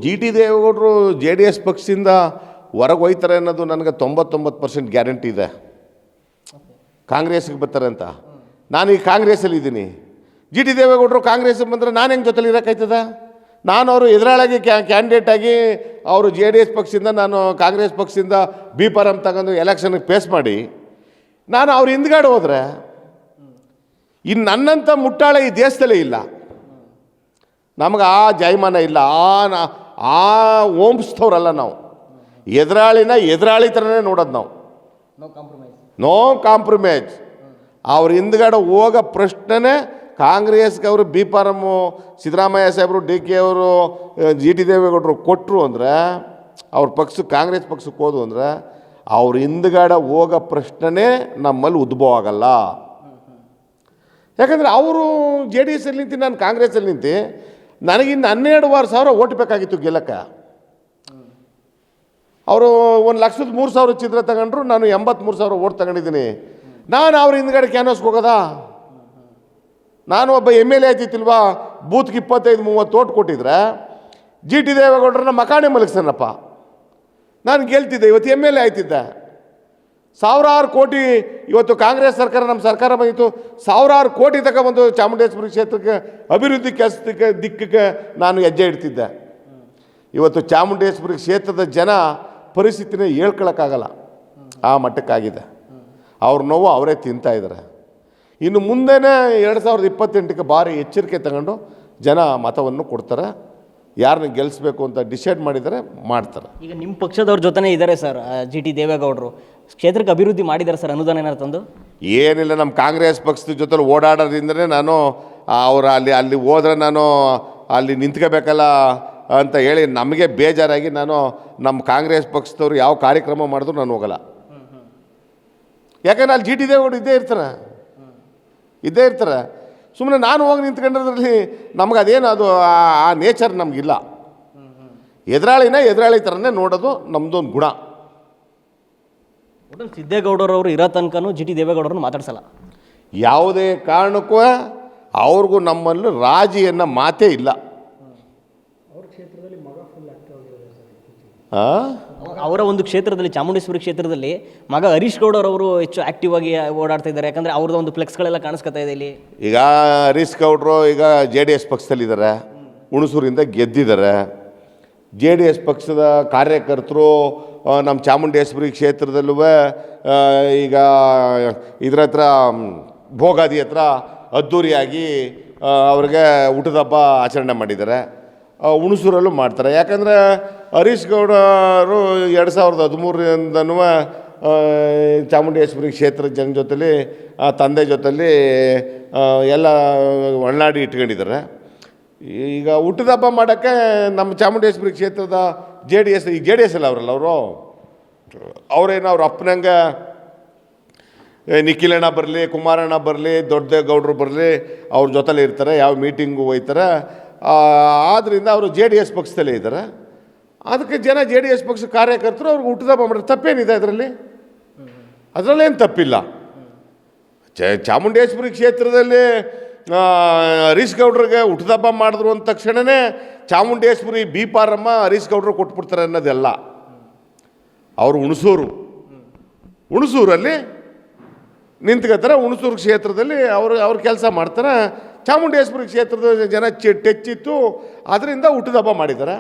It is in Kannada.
ಜಿ ಟಿ ದೇವೇಗೌಡರು ಜೆ ಡಿ ಎಸ್ ಪಕ್ಷದಿಂದ ಹೊರಗೆ ಹೋಯ್ತಾರೆ ಅನ್ನೋದು ನನಗೆ 99% ಗ್ಯಾರಂಟಿ ಇದೆ. ಕಾಂಗ್ರೆಸ್ಗೆ ಬರ್ತಾರೆ ಅಂತ. ನಾನೀಗ ಕಾಂಗ್ರೆಸ್ಸಲ್ಲಿದ್ದೀನಿ. ಜಿ ಟಿ ದೇವೇಗೌಡರು ಕಾಂಗ್ರೆಸ್ಗೆ ಬಂದರೆ ನಾನು ಹೆಂಗೆ ಜೊತೆಲಿ ಇರೋಕ್ಕಾಯ್ತದ? ನಾನು ಅವರು ಎದುರಾಳಾಗಿ ಕ್ಯಾಂಡಿಡೇಟಾಗಿ ಅವರು ಜೆ ಡಿ ಎಸ್ ಪಕ್ಷದಿಂದ, ನಾನು ಕಾಂಗ್ರೆಸ್ ಪಕ್ಷದಿಂದ ಬಿಫಾರಂ ತಗೊಂಡು ಎಲೆಕ್ಷನ್ಗೆ ಫೇಸ್ ಮಾಡಿ ನಾನು ಅವ್ರ ಹಿಂದ್ಗಡೆ ಹೋದರೆ ಇನ್ನು ನನ್ನಂಥ ಮುಟ್ಟಾಳೆ ಈ ದೇಶದಲ್ಲೇ ಇಲ್ಲ. ನಮಗೆ ಆ ಜಾಯಮಾನ ಇಲ್ಲ. ಆ ಓಂಬಿಸ್ತವ್ರಲ್ಲ ನಾವು. ಎದುರಾಳಿ ಥರನೇ ನೋಡೋದು ನಾವು. No compromise. ಅವ್ರ ಹಿಂದ್ಗಡೆ ಹೋಗೋ ಪ್ರಶ್ನೆನೇ ಕಾಂಗ್ರೆಸ್ಗೆ ಅವರು ಬಿಫಾರಮ್ಮು ಸಿದ್ದರಾಮಯ್ಯ ಸಾಹೇಬರು, ಡಿ ಕೆ ಅವರು, ಜಿ ಟಿ ದೇವೇಗೌಡರು ಕೊಟ್ಟರು ಅಂದರೆ, ಅವ್ರ ಪಕ್ಷಕ್ಕೆ ಕಾಂಗ್ರೆಸ್ ಪಕ್ಷಕ್ಕೆ ಹೋದು ಅಂದರೆ ಅವ್ರ ಹಿಂದ್ಗಡೆ ಹೋಗೋ ಪ್ರಶ್ನೆನೇ ನಮ್ಮಲ್ಲಿ ಉದ್ಭವ ಆಗಲ್ಲ. ಯಾಕಂದರೆ ಅವರು ಜೆ ಡಿ ಎಸ್ಸಲ್ಲಿ ನಿಂತು, ನಾನು ಕಾಂಗ್ರೆಸ್ಸಲ್ಲಿ ನಿಂತು, ನನಗಿನ್ನು 12,000 ಓಟ್ ಬೇಕಾಗಿತ್ತು ಗೆಲ್ಲಕ್ಕೆ. ಅವರು 1,03,000 ಚಿತ್ರ ತಗೊಂಡ್ರು, ನಾನು 83,000 ಓಟ್ ತಗೊಂಡಿದ್ದೀನಿ. ನಾನು ಅವ್ರ ಹಿಂದ್ಗಡೆ ಕ್ಯಾನ್ವಾಸ್ಗೆ ಹೋಗೋದಾ? ನಾನು ಒಬ್ಬ MLA ಆಯ್ತಿತ್ತಿಲ್ವಾ? ಬೂತ್ಗೆ 25-30 ಓಟ್ ಕೊಟ್ಟಿದ್ರೆ ಜಿ ಟಿ ದೇವೇಗೌಡರನ್ನ ಮಕಾಣೆ ಮಲಗಿಸನಪ್ಪ, ನಾನು ಗೆಲ್ತಿದ್ದೆ, ಇವತ್ತು MLA ಆಯ್ತಿದ್ದೆ. ಸಾವಿರಾರು ಕೋಟಿ ಇವತ್ತು ಕಾಂಗ್ರೆಸ್ ಸರ್ಕಾರ, ನಮ್ಮ ಸರ್ಕಾರ ಬಂದಿತ್ತು, ಸಾವಿರಾರು ಕೋಟಿ ತಗೊಬಂದು ಚಾಮುಂಡೇಶ್ವರಿ ಕ್ಷೇತ್ರಕ್ಕೆ ಅಭಿವೃದ್ಧಿ ಕೆಲಸಕ್ಕೆ ದಿಕ್ಕಕ್ಕೆ ನಾನು ಹೆಜ್ಜೆ ಇಡ್ತಿದ್ದೆ. ಇವತ್ತು ಚಾಮುಂಡೇಶ್ವರಿ ಕ್ಷೇತ್ರದ ಜನ ಪರಿಸ್ಥಿತಿನ ಹೇಳ್ಕೊಳಕ್ಕಾಗಲ್ಲ, ಆ ಮಟ್ಟಕ್ಕಾಗಿದೆ. ಅವ್ರ ನೋವು ಅವರೇ ತಿಂತಾಯಿದ್ದಾರೆ. ಇನ್ನು ಮುಂದೆನೇ 2028ಕ್ಕೆ ಭಾರಿ ಎಚ್ಚರಿಕೆ ತಗೊಂಡು ಜನ ಮತವನ್ನು ಕೊಡ್ತಾರೆ. ಯಾರನ್ನ ಗೆಲ್ಲಿಸ್ಬೇಕು ಅಂತ ಡಿಸೈಡ್ ಮಾಡಿದರೆ ಮಾಡ್ತಾರೆ. ಈಗ ನಿಮ್ಮ ಪಕ್ಷದವ್ರ ಜೊತೆನೇ ಇದ್ದಾರೆ ಸರ್ ಜಿ ಟಿ ದೇವೇಗೌಡರು. ಕ್ಷೇತ್ರಕ್ಕೆ ಅಭಿವೃದ್ಧಿ ಮಾಡಿದ್ದಾರೆ ಸರ್, ಅನುದಾನ ಏನಾರು ತಂದು? ಏನಿಲ್ಲ, ನಮ್ಮ ಕಾಂಗ್ರೆಸ್ ಪಕ್ಷದ ಜೊತೆ ಓಡಾಡೋದ್ರಿಂದನೇ ನಾನು ಅವರು ಅಲ್ಲಿ ಹೋದ್ರೆ ನಾನು ಅಲ್ಲಿ ನಿಂತ್ಕೋಬೇಕಲ್ಲ ಅಂತ ಹೇಳಿ ನಮಗೆ ಬೇಜಾರಾಗಿ ನಾನು ನಮ್ಮ ಕಾಂಗ್ರೆಸ್ ಪಕ್ಷದವ್ರು ಯಾವ ಕಾರ್ಯಕ್ರಮ ಮಾಡಿದ್ರು ನಾನು ಹೋಗಲ್ಲ. ಯಾಕಂದ್ರೆ ಅಲ್ಲಿ ಜಿ ಟಿ ದೇವೇಗೌಡರು ಇದ್ದೇ ಇರ್ತಾರೆ. ಸುಮ್ಮನೆ ನಾನು ಹೋಗಿ ನಿಂತ್ಕೊಂಡಿರೋದ್ರಲ್ಲಿ ನಮ್ಗೆ ಅದೇನು ಅದು ಆ ನೇಚರ್ ನಮಗಿಲ್ಲ. ಎದುರಾಳಿ ಥರನೇ ನೋಡೋದು ನಮ್ಮದೊಂದು ಗುಣ. ಒಟ್ಟು ಸಿದ್ದೇಗೌಡರವರು ಇರೋ ತನಕನೂ ಜಿ ಟಿ ದೇವೇಗೌಡರನ್ನು ಮಾತಾಡ್ಸಲ್ಲ. ಯಾವುದೇ ಕಾರಣಕ್ಕೂ ಅವ್ರಿಗೂ ನಮ್ಮಲ್ಲಿ ರಾಜಿಯನ್ನು ಮಾತೇ ಇಲ್ಲ. ಅವರ ಒಂದು ಕ್ಷೇತ್ರದಲ್ಲಿ, ಚಾಮುಂಡೇಶ್ವರಿ ಕ್ಷೇತ್ರದಲ್ಲಿ ಮಗ ಹರೀಶ್ ಗೌಡರವರು ಹೆಚ್ಚು ಆಕ್ಟಿವ್ ಆಗಿ ಓಡಾಡ್ತಾ ಇದ್ದಾರೆ. ಯಾಕಂದರೆ ಅವ್ರದ್ದು ಒಂದು ಫ್ಲೆಕ್ಸ್ಗಳೆಲ್ಲ ಕಾಣಿಸ್ಕೊತಾ ಇದೆ ಇಲ್ಲಿ. ಈಗ ಹರೀಶ್ ಗೌಡರು ಈಗ ಜೆ ಡಿ ಎಸ್ ಪಕ್ಷದಲ್ಲಿದ್ದಾರೆ, ಹುಣಸೂರಿಂದ ಗೆದ್ದಿದ್ದಾರೆ. ಜೆ ಡಿ ಎಸ್ ಪಕ್ಷದ ಕಾರ್ಯಕರ್ತರು ನಮ್ಮ ಚಾಮುಂಡೇಶ್ವರಿ ಕ್ಷೇತ್ರದಲ್ಲೂ ಈಗ ಇದ್ರ ಹತ್ರ ಭೋಗಾದಿ ಹತ್ರ ಅದ್ಧೂರಿಯಾಗಿ ಅವ್ರಿಗೆ ಊಟದ ಹಬ್ಬ ಆಚರಣೆ ಮಾಡಿದ್ದಾರೆ. ಹುಣಸೂರಲ್ಲೂ ಮಾಡ್ತಾರೆ. ಯಾಕಂದರೆ ಹರೀಶ್ ಗೌಡರು 2013ರಿಂದನೂ ಚಾಮುಂಡೇಶ್ವರಿ ಕ್ಷೇತ್ರದ ಜನ ಜೊತೆಲಿ, ತಂದೆ ಜೊತೆಲಿ ಎಲ್ಲ ಒಳನಾಡಿ ಇಟ್ಕೊಂಡಿದ್ದಾರೆ. ಈಗ ಹುಟ್ಟದ ಹಬ್ಬ ಮಾಡೋಕ್ಕೆ ನಮ್ಮ ಚಾಮುಂಡೇಶ್ವರಿ ಕ್ಷೇತ್ರದ ಜೆ ಡಿ ಎಸ್ ಅಲ್ಲ ಅವರಲ್ಲ ಅವರೇನು ಅವ್ರ ಅಪ್ಪನಂಗೆ ನಿಖಿಲಣ್ಣ ಬರಲಿ, ಕುಮಾರಣ್ಣ ಬರಲಿ, ದೊಡ್ಡದೇಗೌಡರು ಬರಲಿ, ಅವ್ರ ಜೊತೆಲಿ ಇರ್ತಾರೆ, ಯಾವ ಮೀಟಿಂಗು ಹೋಯ್ತಾರೆ. ಆದ್ದರಿಂದ ಅವರು ಜೆ ಡಿ ಎಸ್ ಪಕ್ಷದಲ್ಲೇ ಇದ್ದಾರೆ. ಅದಕ್ಕೆ ಜನ ಜೆ ಡಿ ಎಸ್ ಪಕ್ಷದ ಕಾರ್ಯಕರ್ತರು ಅವ್ರಿಗೆ ಹುಟ್ಟದ ಹಬ್ಬ ಮಾಡ್ತಾರೆ. ತಪ್ಪೇನಿದೆ ಅದರಲ್ಲೇನು ತಪ್ಪಿಲ್ಲ. ಚಾಮುಂಡೇಶ್ವರಿ ಕ್ಷೇತ್ರದಲ್ಲಿ ಹರೀಶ್ ಗೌಡ್ರಿಗೆ ಹುಟ್ಟದ ಹಬ್ಬ ಮಾಡಿದ್ರು ಅಂದ ತಕ್ಷಣವೇ ಚಾಮುಂಡೇಶ್ವರಿ ಬಿಫಾರಮ್ಮ ಹರೀಶ್ ಗೌಡರು ಕೊಟ್ಬಿಡ್ತಾರೆ ಅನ್ನೋದೆಲ್ಲ. ಅವರು ಹುಣಸೂರಲ್ಲಿ ನಿಂತ್ಕೋತಾರೆ. ಹುಣಸೂರು ಕ್ಷೇತ್ರದಲ್ಲಿ ಅವ್ರು ಕೆಲಸ ಮಾಡ್ತಾರೆ. ಚಾಮುಂಡೇಶ್ವರಿ ಕ್ಷೇತ್ರದ ಜನ ಟೆಚ್ಚಿತ್ತು, ಅದರಿಂದ ಹುಟ್ಟದ ಹಬ್ಬ ಮಾಡಿದ್ದಾರೆ.